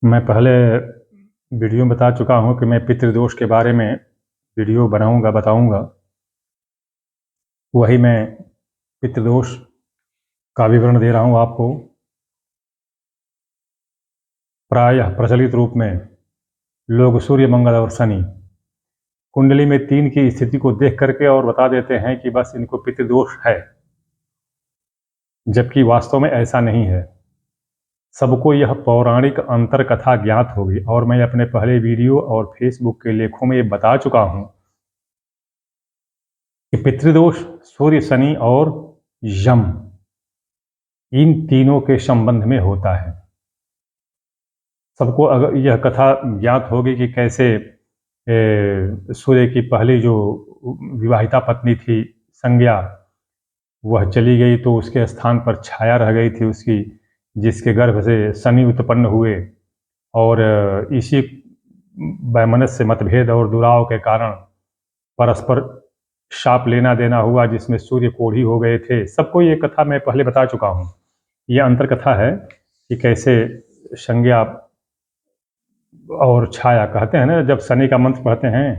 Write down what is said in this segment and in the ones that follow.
मैं पहले वीडियो में बता चुका हूँ कि मैं पितृदोष के बारे में वीडियो बनाऊंगा, बताऊंगा। वही मैं पितृदोष का विवरण दे रहा हूँ आपको। प्रायः प्रचलित रूप में लोग सूर्य, मंगल और शनि कुंडली में 3 की स्थिति को देख करके और बता देते हैं कि बस इनको पितृदोष है, जबकि वास्तव में ऐसा नहीं है। सबको यह पौराणिक अंतर कथा ज्ञात होगी और मैं अपने पहले वीडियो और फेसबुक के लेखों में ये बता चुका हूँ कि पितृदोष सूर्य, शनि और यम, इन तीनों के संबंध में होता है। सबको अगर यह कथा ज्ञात होगी कि कैसे सूर्य की पहली जो विवाहिता पत्नी थी संज्ञा, वह चली गई तो उसके स्थान पर छाया रह गई थी उसकी, जिसके गर्भ से शनि उत्पन्न हुए और इसी वैमनस्य मतभेद और दुराव के कारण परस्पर शाप लेना देना हुआ, जिसमें सूर्य कोढ़ी हो गए थे। सबको ये कथा मैं पहले बता चुका हूँ। ये अंतर कथा है कि कैसे संज्ञा और छाया, कहते हैं ना जब शनि का मंत्र पढ़ते हैं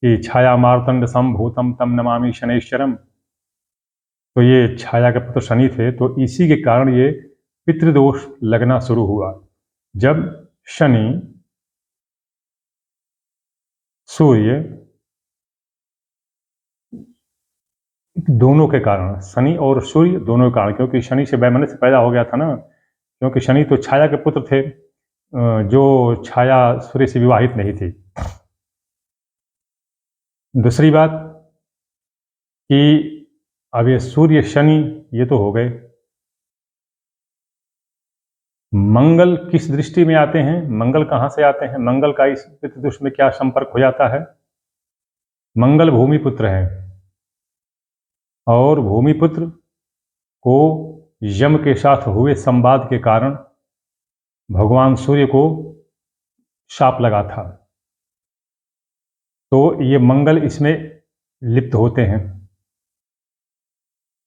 कि छाया मार्तंड संभूतम तम नमामि शनैश्चरम, तो ये छाया के पुत्र शनि थे। तो इसी के कारण ये पितृदोष लगना शुरू हुआ। जब शनि, सूर्य दोनों के कारण, शनि और सूर्य दोनों के कारण, क्योंकि शनि से वैमनस्य पैदा हो गया था ना, क्योंकि शनि तो छाया के पुत्र थे, जो छाया सूर्य से विवाहित नहीं थी। दूसरी बात कि अब ये सूर्य शनि ये तो हो गए, मंगल किस दृष्टि में आते हैं, मंगल कहाँ से आते हैं, मंगल का इस पितृदोष में क्या संपर्क हो जाता है। मंगल भूमिपुत्र हैं और भूमिपुत्र को यम के साथ हुए संवाद के कारण भगवान सूर्य को शाप लगा था, तो ये मंगल इसमें लिप्त होते हैं।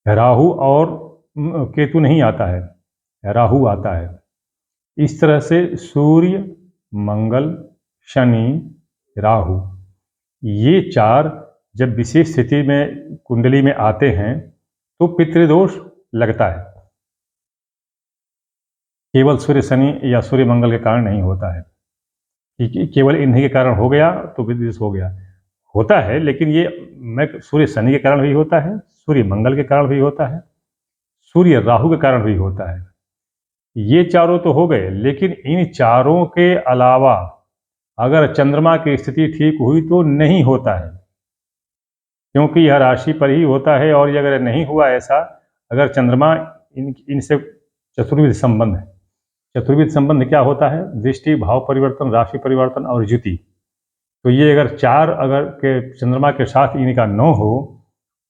राहु और केतु नहीं आता है, राहु आता है। इस तरह से सूर्य, मंगल, शनि, राहु, ये 4 जब विशेष स्थिति में कुंडली में आते हैं तो पितृदोष लगता है। केवल सूर्य, शनि या सूर्य, मंगल के कारण नहीं होता है कि केवल इन्हीं के कारण हो गया तो पितृदोष हो गया। होता है, लेकिन ये मैं सूर्य शनि के कारण भी होता है, सूर्य मंगल के कारण भी होता है, सूर्य राहु के कारण भी होता है। ये चारों तो हो गए, लेकिन इन चारों के अलावा अगर चंद्रमा की स्थिति ठीक हुई तो नहीं होता है, क्योंकि यह राशि पर ही होता है। और ये अगर नहीं हुआ ऐसा, अगर चंद्रमा इनसे चतुर्विध संबंध है। चतुर्विध संबंध क्या होता है, दृष्टि, भाव परिवर्तन, राशि परिवर्तन और ज्युति। तो ये अगर 4 अगर के चंद्रमा के साथ इनका 9 हो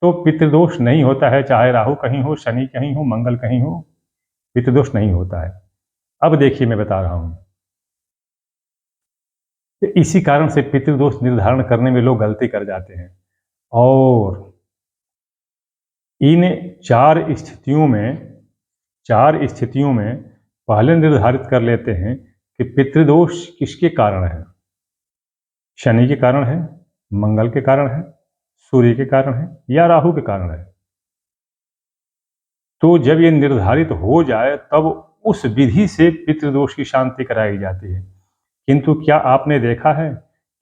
तो पितृदोष नहीं होता है, चाहे राहु कहीं हो, शनि कहीं हो, मंगल कहीं हो, पितृदोष नहीं होता है। अब देखिए मैं बता रहा हूं, तो इसी कारण से पितृदोष निर्धारण करने में लोग गलती कर जाते हैं और इन 4 स्थितियों में पहले निर्धारित कर लेते हैं कि पितृदोष किसके कारण है। शनि के कारण है, मंगल के कारण है, सूर्य के कारण है या राहु के कारण है। तो जब ये निर्धारित हो जाए तब उस विधि से पितृदोष की शांति कराई जाती है। किंतु क्या आपने देखा है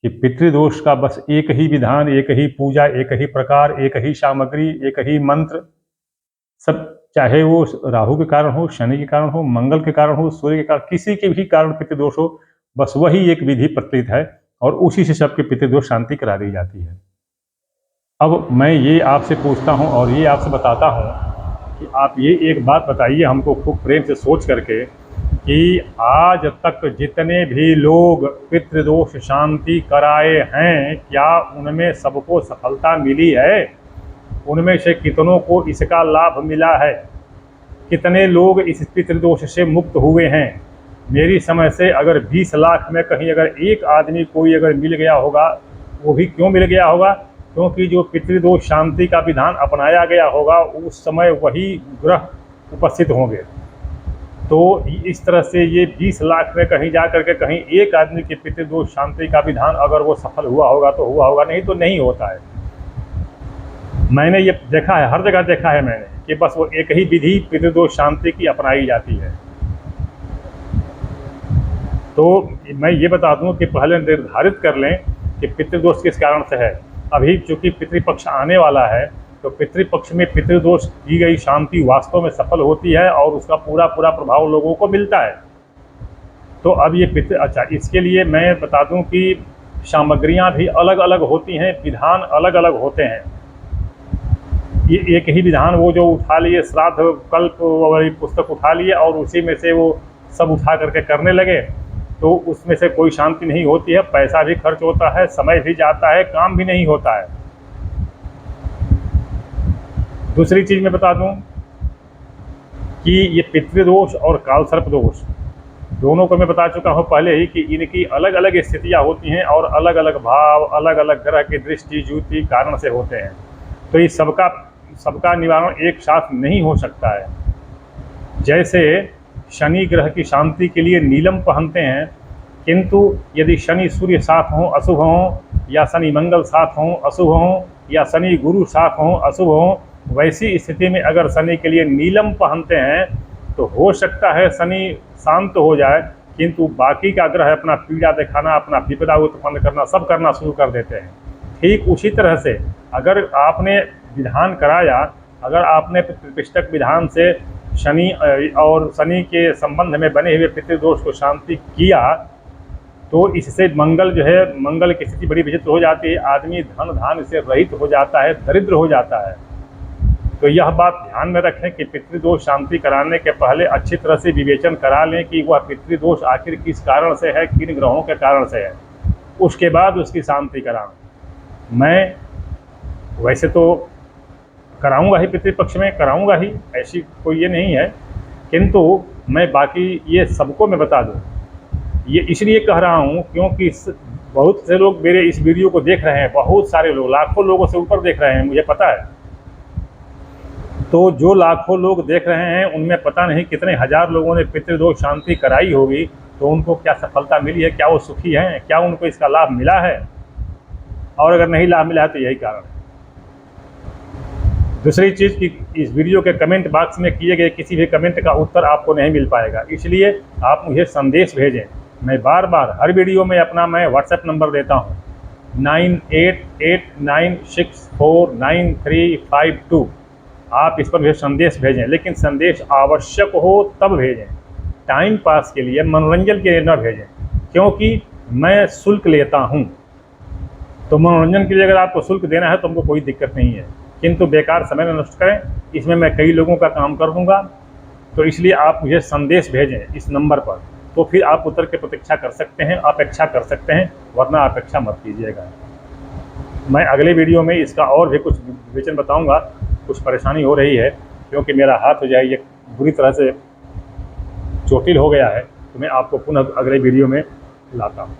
कि पितृदोष का बस एक ही विधान, एक ही पूजा, एक ही प्रकार, एक ही सामग्री, एक ही मंत्र, सब चाहे वो राहु के कारण हो, शनि के कारण हो, मंगल के कारण हो, सूर्य के कारण, किसी के भी कारण पितृदोष हो, बस वही एक विधि प्रचलित है और उसी से सबके पितृदोष शांति करा दी जाती है। अब मैं ये आपसे पूछता हूँ और ये आपसे बताता हूँ कि आप ये एक बात बताइए हमको खूब प्रेम से सोच करके कि आज तक जितने भी लोग पितृदोष शांति कराए हैं, क्या उनमें सबको सफलता मिली है? उनमें से कितनों को इसका लाभ मिला है? कितने लोग इस पितृदोष से मुक्त हुए हैं? मेरी समझ से अगर 20 लाख में कहीं अगर एक आदमी कोई अगर मिल गया होगा, वो भी क्यों मिल गया होगा? क्योंकि जो पितृदोष शांति का विधान अपनाया गया होगा उस समय वही ग्रह उपस्थित होंगे। तो इस तरह से ये 20 लाख में कहीं जा करके कहीं एक आदमी के पितृदोष शांति का विधान अगर वो सफल हुआ होगा तो हुआ होगा, नहीं तो नहीं होता है। मैंने ये देखा है, हर जगह देखा है मैंने कि बस वो एक ही विधि पितृदोष शांति की अपनाई जाती है। तो मैं ये बता दूं कि पहले निर्धारित कर लें कि पितृदोष किस कारण से है। अभी चूंकि पितृपक्ष आने वाला है तो पितृपक्ष में पितृदोष की गई शांति वास्तव में सफल होती है और उसका पूरा पूरा प्रभाव लोगों को मिलता है। तो अब ये इसके लिए मैं बता दूं कि सामग्रियां भी अलग अलग होती हैं, विधान अलग अलग होते हैं। ये एक ही विधान वो जो उठा लिए श्राद्ध कल्प वाली पुस्तक उठा लिए और उसी में से वो सब उठा करके करने लगे तो उसमें से कोई शांति नहीं होती है, पैसा भी खर्च होता है, समय भी जाता है, काम भी नहीं होता है। दूसरी चीज मैं बता दूं कि ये पितृदोष और कालसर्प दोष दोनों को मैं बता चुका हूं पहले ही कि इनकी अलग अलग स्थितियां होती हैं और अलग अलग भाव, अलग अलग ग्रह की दृष्टि युति कारण से होते हैं। तो ये सबका निवारण एक साथ नहीं हो सकता है। जैसे शनि ग्रह की शांति के लिए नीलम पहनते हैं, किंतु यदि शनि सूर्य साथ हों अशुभ हों, या शनि मंगल साथ हों अशुभ हों, या शनि गुरु साथ हों अशुभ हों, वैसी स्थिति में अगर शनि के लिए नीलम पहनते हैं तो हो सकता है शनि शांत हो जाए, किंतु बाकी का ग्रह अपना पीड़ा दिखाना, अपना विपदा उत्पन्न करना, सब करना शुरू कर देते हैं। ठीक उसी तरह से अगर आपने विधान कराया, अगर आपने पितृपिष्टक विधान से शनि और शनि के संबंध में बने हुए पितृदोष को शांति किया तो इससे मंगल जो है, मंगल की स्थिति बड़ी विचित्र हो जाती है, आदमी धन धान से रहित हो जाता है, दरिद्र हो जाता है। तो यह बात ध्यान में रखें कि पितृदोष शांति कराने के पहले अच्छी तरह से विवेचन करा लें कि वह पितृदोष आखिर किस कारण से है, किन ग्रहों के कारण से है, उसके बाद उसकी शांति कराएं। मैं वैसे तो कराऊंगा ही, पितृपक्ष में कराऊंगा ही, ऐसी कोई ये नहीं है, किंतु मैं बाकी ये सबको मैं बता दूं। ये इसलिए कह रहा हूं क्योंकि बहुत से लोग मेरे इस वीडियो को देख रहे हैं, बहुत सारे लोग, लाखों लोगों से ऊपर देख रहे हैं, मुझे पता है। तो जो लाखों लोग देख रहे हैं उनमें पता नहीं कितने हजार लोगों ने पितृदोष शांति कराई होगी, तो उनको क्या सफलता मिली है, क्या वो सुखी हैं, क्या उनको इसका लाभ मिला है, और अगर नहीं लाभ मिला है तो यही कारण है। दूसरी चीज़ कि इस वीडियो के कमेंट बॉक्स में किए गए किसी भी कमेंट का उत्तर आपको नहीं मिल पाएगा, इसलिए आप मुझे संदेश भेजें। मैं बार बार हर वीडियो में अपना मैं व्हाट्सएप नंबर देता हूँ 9889649352। आप इस पर भी संदेश भेजें, लेकिन संदेश आवश्यक हो तब भेजें, टाइम पास के लिए, मनोरंजन के लिए न भेजें, क्योंकि मैं शुल्क लेता हूं। तो मनोरंजन के लिए अगर आपको शुल्क देना है तो हमको कोई दिक्कत नहीं है, किंतु बेकार समय न नष्ट करें, इसमें मैं कई लोगों का काम कर दूंगा। तो इसलिए आप मुझे संदेश भेजें इस नंबर पर, तो फिर आप उत्तर की प्रतीक्षा कर सकते हैं, अपेक्षा कर सकते हैं, वरना अपेक्षा मत कीजिएगा। मैं अगले वीडियो में इसका और भी कुछ विवेचन बताऊंगा। कुछ परेशानी हो रही है क्योंकि मेरा हाथ हो जाए ये बुरी तरह से चोटिल हो गया है, तो मैं आपको पुनः अगले वीडियो में लाता हूँ।